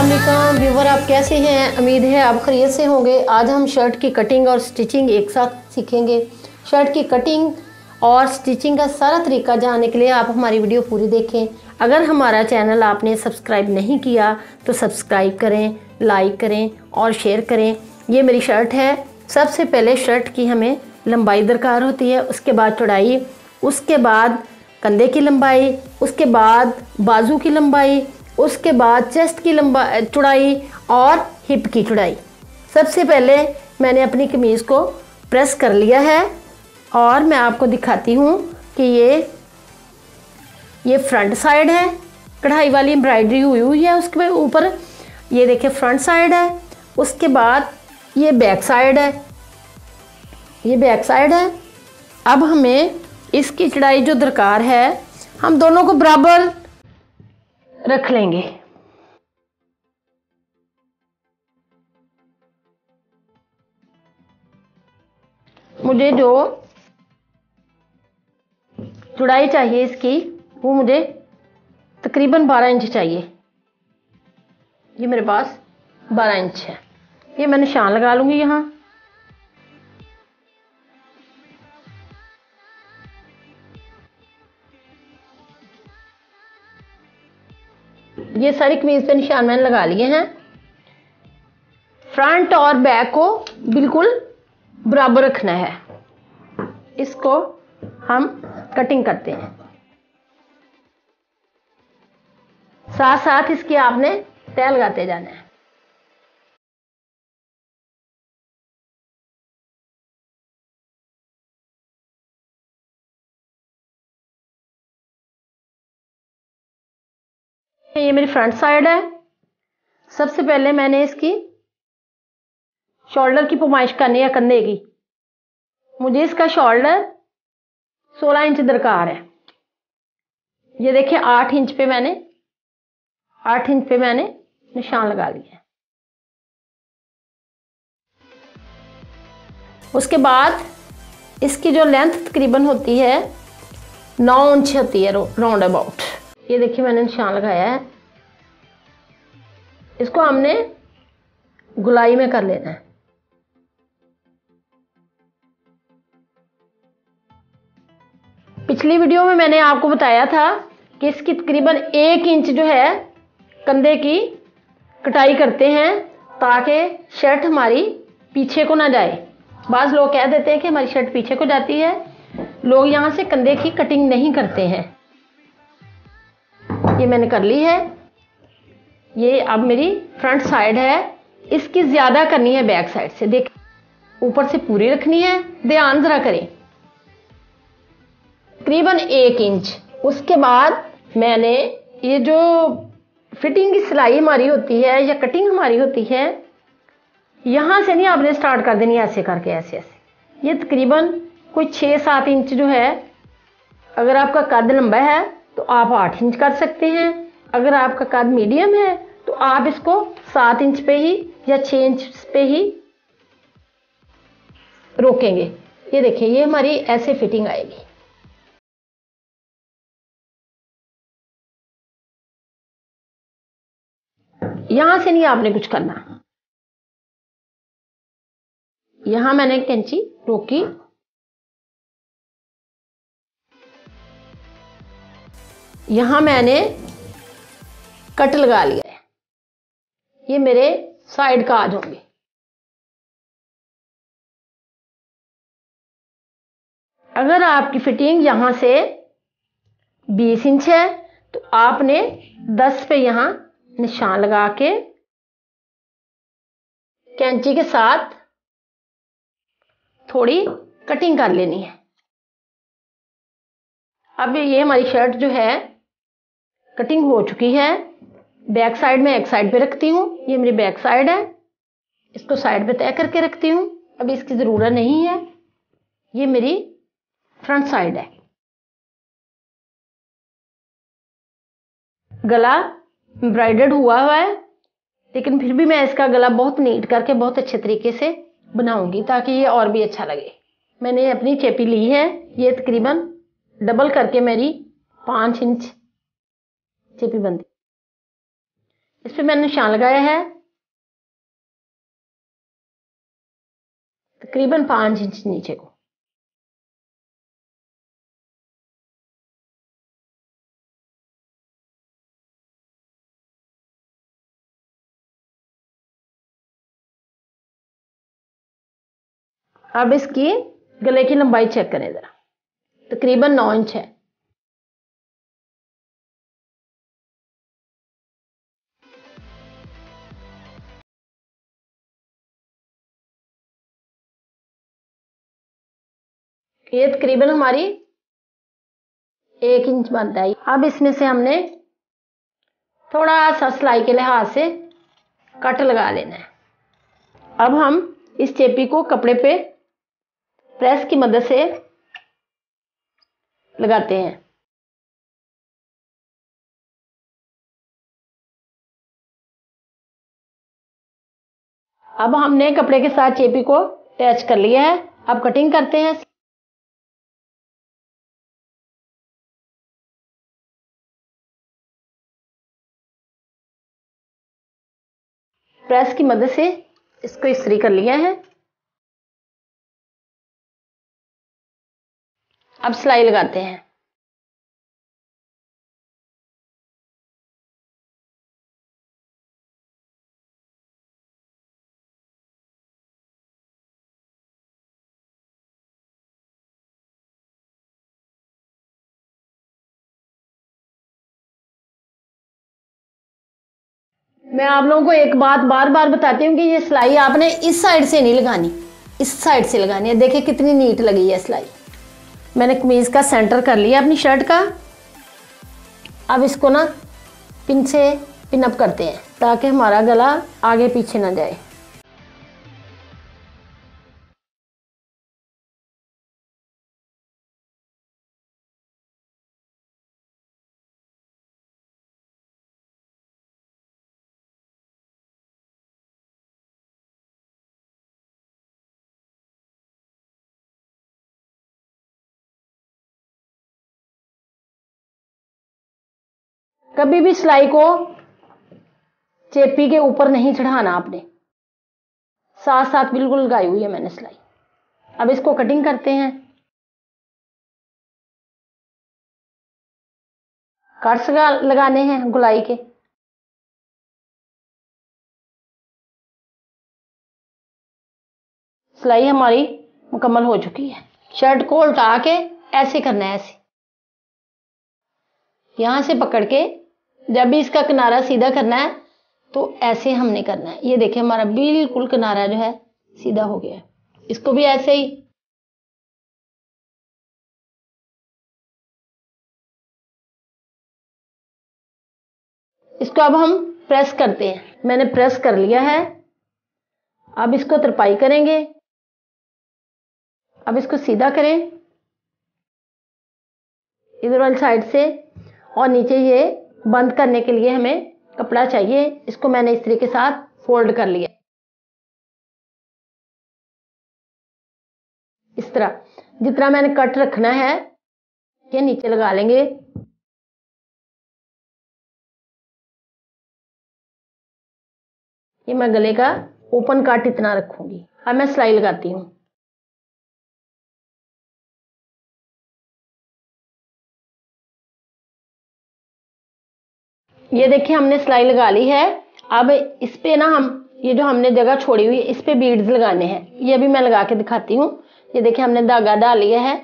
अस्सलाम व्यूवर, आप कैसे हैं? उम्मीद है आप खैरियत से होंगे। आज हम शर्ट की कटिंग और स्टिचिंग एक साथ सीखेंगे। शर्ट की कटिंग और स्टिचिंग का सारा तरीका जानने के लिए आप हमारी वीडियो पूरी देखें। अगर हमारा चैनल आपने सब्सक्राइब नहीं किया तो सब्सक्राइब करें, लाइक करें और शेयर करें। ये मेरी शर्ट है। सबसे पहले शर्ट की हमें लंबाई दरकार होती है, उसके बाद चौड़ाई, उसके बाद कंधे की लंबाई, उसके बाद बाजू की लंबाई, उसके बाद चेस्ट की लंबाई चौड़ाई और हिप की चौड़ाई। सबसे पहले मैंने अपनी कमीज़ को प्रेस कर लिया है और मैं आपको दिखाती हूँ कि ये फ्रंट साइड है, कढ़ाई वाली एम्ब्रॉयडरी हुई है उसके ऊपर। ये देखिए फ्रंट साइड है। उसके बाद ये बैक साइड है, ये बैक साइड है। अब हमें इसकी चौड़ाई जो दरकार है, हम दोनों को बराबर रख लेंगे। मुझे जो चौड़ाई चाहिए इसकी, वो मुझे तकरीबन 12 इंच चाहिए। ये मेरे पास 12 इंच है। ये मैं निशान लगा लूंगी यहाँ। ये सारी कमीज पे निशान मैंने लगा लिए हैं। फ्रंट और बैक को बिल्कुल बराबर रखना है। इसको हम कटिंग करते हैं, साथ साथ इसकी आपने तय लगाते जाना है। ये मेरी फ्रंट साइड है। सबसे पहले मैंने इसकी शोल्डर की पैमाइश करनी है कंधे की। मुझे इसका शोल्डर 16 इंच दरकार है। ये देखिए 8 इंच पे मैंने निशान लगा लिया है। उसके बाद इसकी जो लेंथ तकरीबन होती है 9 इंच होती है राउंड अबाउट। ये देखिए मैंने निशान लगाया है। इसको हमने गुलाई में कर लेना है। पिछली वीडियो में मैंने आपको बताया था कि इसकी तकरीबन 1 इंच जो है कंधे की कटाई करते हैं, ताकि शर्ट हमारी पीछे को ना जाए। बाज़ लोग कह देते हैं कि हमारी शर्ट पीछे को जाती है, लोग यहाँ से कंधे की कटिंग नहीं करते हैं। ये मैंने कर ली है। ये अब मेरी फ्रंट साइड है। इसकी ज़्यादा करनी है बैक साइड से। देख, ऊपर से पूरी रखनी है, ध्यान ज़रा करें, तकरीबन 1 इंच। उसके बाद मैंने ये जो फिटिंग की सिलाई हमारी होती है या कटिंग हमारी होती है, यहाँ से नहीं आपने स्टार्ट कर देनी, ऐसे करके ऐसे ऐसे। ये तकरीबन कोई 6-7 इंच जो है, अगर आपका कद लंबा है तो आप 8 इंच कर सकते हैं। अगर आपका कद मीडियम है तो आप इसको 7 इंच पे ही या 6 इंच पे ही रोकेंगे। ये देखिए, ये हमारी ऐसे फिटिंग आएगी। यहां से नहीं आपने कुछ करना। यहां मैंने कैंची रोकी, यहां मैंने कट लगा लिया है। ये मेरे साइड का आज होंगे। अगर आपकी फिटिंग यहां से 20 इंच है तो आपने 10 पे यहां निशान लगा के कैंची के साथ थोड़ी कटिंग कर लेनी है। अब ये हमारी शर्ट जो है कटिंग हो चुकी है। बैक साइड में एक साइड पे रखती हूँ। ये मेरी बैक साइड है, इसको साइड पे तय करके रखती हूँ, अभी इसकी ज़रूरत नहीं है। ये मेरी फ्रंट साइड है। गला एम्ब्रॉयडर्ड हुआ है, लेकिन फिर भी मैं इसका गला बहुत नीट करके बहुत अच्छे तरीके से बनाऊंगी ताकि ये और भी अच्छा लगे। मैंने अपनी चेपी ली है। ये तकरीबन डबल करके मेरी 5 इंच चेपी बनती। इस पे मैंने निशान लगाया है तकरीबन 5 इंच नीचे को। अब इसकी गले की लंबाई चेक करें जरा, तकरीबन 9 इंच है। ये तकरीबन हमारी 1 इंच बनता है। अब इसमें से हमने थोड़ा सा सिलाई के लिहाज से कट लगा लेना है। अब हम इस चेपी को कपड़े पे प्रेस की मदद से लगाते हैं। अब हमने कपड़े के साथ चेपी को अटैच कर लिया है। अब कटिंग करते हैं। प्रेस की मदद से इसको इस्त्री कर लिया है। अब सिलाई लगाते हैं। मैं आप लोगों को एक बात बार बार बताती हूँ कि ये सिलाई आपने इस साइड से नहीं लगानी, इस साइड से लगानी है। देखिए कितनी नीट लगी है सिलाई। मैंने कमीज का सेंटर कर लिया अपनी शर्ट का। अब इसको ना पिन से पिन अप करते हैं ताकि हमारा गला आगे पीछे ना जाए। कभी भी सिलाई को चेपी के ऊपर नहीं चढ़ाना आपने, साथ साथ बिल्कुल लगाई हुई है मैंने सिलाई। अब इसको कटिंग करते हैं। कट्स लगाने हैं गुलाई के। सिलाई हमारी मुकम्मल हो चुकी है। शर्ट को उल्टा के ऐसे करना है, ऐसे यहां से पकड़ के जब भी इसका किनारा सीधा करना है तो ऐसे हमने करना है। ये देखिए हमारा बिल्कुल किनारा जो है सीधा हो गया है। इसको भी ऐसे ही इसको अब हम प्रेस करते हैं। मैंने प्रेस कर लिया है। अब इसको तरपाई करेंगे। अब इसको सीधा करें इधर वाली साइड से, और नीचे ये बंद करने के लिए हमें कपड़ा चाहिए। इसको मैंने इस्त्री के साथ फोल्ड कर लिया इस तरह। जितना मैंने कट रखना है ये नीचे लगा लेंगे। ये मैं गले का ओपन कट इतना रखूंगी। अब मैं सिलाई लगाती हूँ। ये देखिए हमने सिलाई लगा ली है। अब इस पे ना हम ये जो हमने जगह छोड़ी हुई है इस पे बीड्स लगाने हैं। ये भी मैं लगा के दिखाती हूँ। ये देखिए हमने धागा डाल लिया है,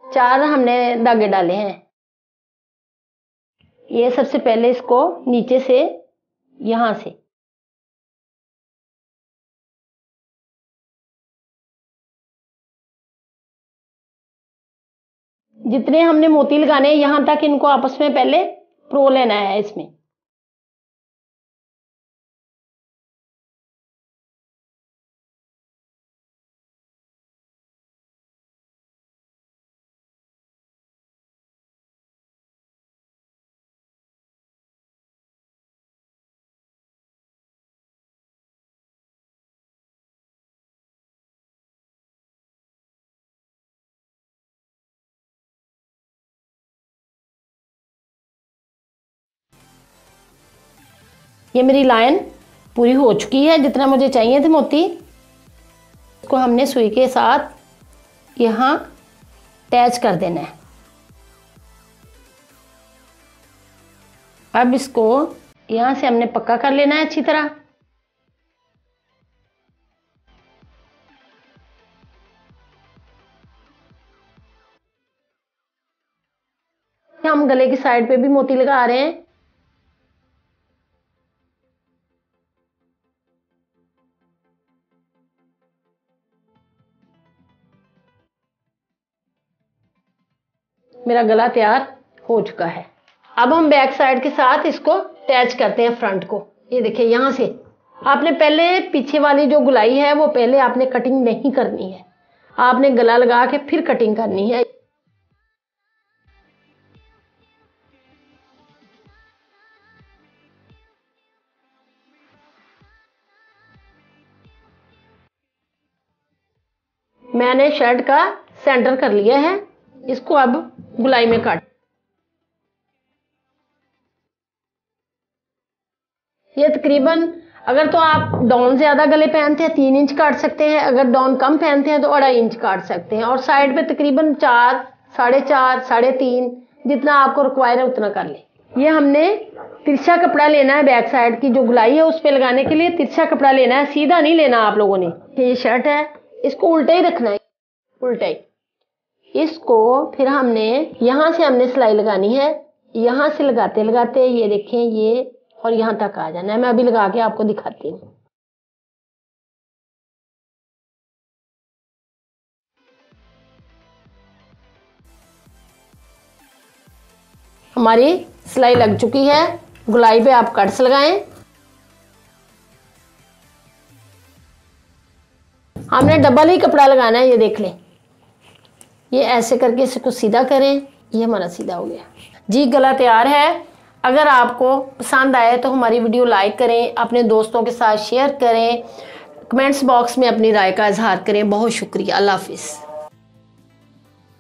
4 हमने धागे डाले हैं। ये सबसे पहले इसको नीचे से यहां से जितने हमने मोती लगाने हैं यहां तक इनको आपस में पहले प्रो लेना है इसमें। ये मेरी लाइन पूरी हो चुकी है, जितना मुझे चाहिए थे मोती। इसको हमने सुई के साथ यहाँ अटैच कर देना है। अब इसको यहाँ से हमने पक्का कर लेना है अच्छी तरह। हम गले की साइड पे भी मोती लगा रहे हैं। मेरा गला तैयार हो चुका है। अब हम बैक साइड के साथ इसको अटैच करते हैं फ्रंट को। ये देखिए, यहाँ से आपने पहले पीछे वाली जो गुलाई है वो पहले आपने कटिंग नहीं करनी है, आपने गला लगा के फिर कटिंग करनी है। मैंने शर्ट का सेंटर कर लिया है, इसको अब गुलाई में काट। ये तकरीबन, अगर तो आप डाउन ज्यादा गले पहनते हैं 3 इंच काट सकते हैं, अगर डाउन कम पहनते हैं तो 2.5 इंच काट सकते हैं, और साइड पे तकरीबन 4, 4.5, 3.5 जितना आपको रिक्वायर है उतना कर ले। ये हमने तिरछा कपड़ा लेना है, बैक साइड की जो गुलाई है उस पे लगाने के लिए तिरछा कपड़ा लेना है, सीधा नहीं लेना आप लोगों ने। ये शर्ट है, इसको उल्टा ही रखना है, उल्टा ही। इसको फिर हमने यहाँ से हमने सिलाई लगानी है, यहाँ से लगाते लगाते ये देखें ये, और यहाँ तक आ जाना है। मैं अभी लगा के आपको दिखाती हूँ। हमारी सिलाई लग चुकी है। गुलाई पे आप कट्स लगाएं। हमने डबल ही कपड़ा लगाना है, ये देख लें। ये ऐसे करके इसको सीधा करें, ये हमारा सीधा हो गया जी। गला तैयार है। अगर आपको पसंद आए तो हमारी वीडियो लाइक करें, अपने दोस्तों के साथ शेयर करें, कमेंट्स बॉक्स में अपनी राय का इजहार करें। बहुत शुक्रिया। अल्लाह हाफिज़।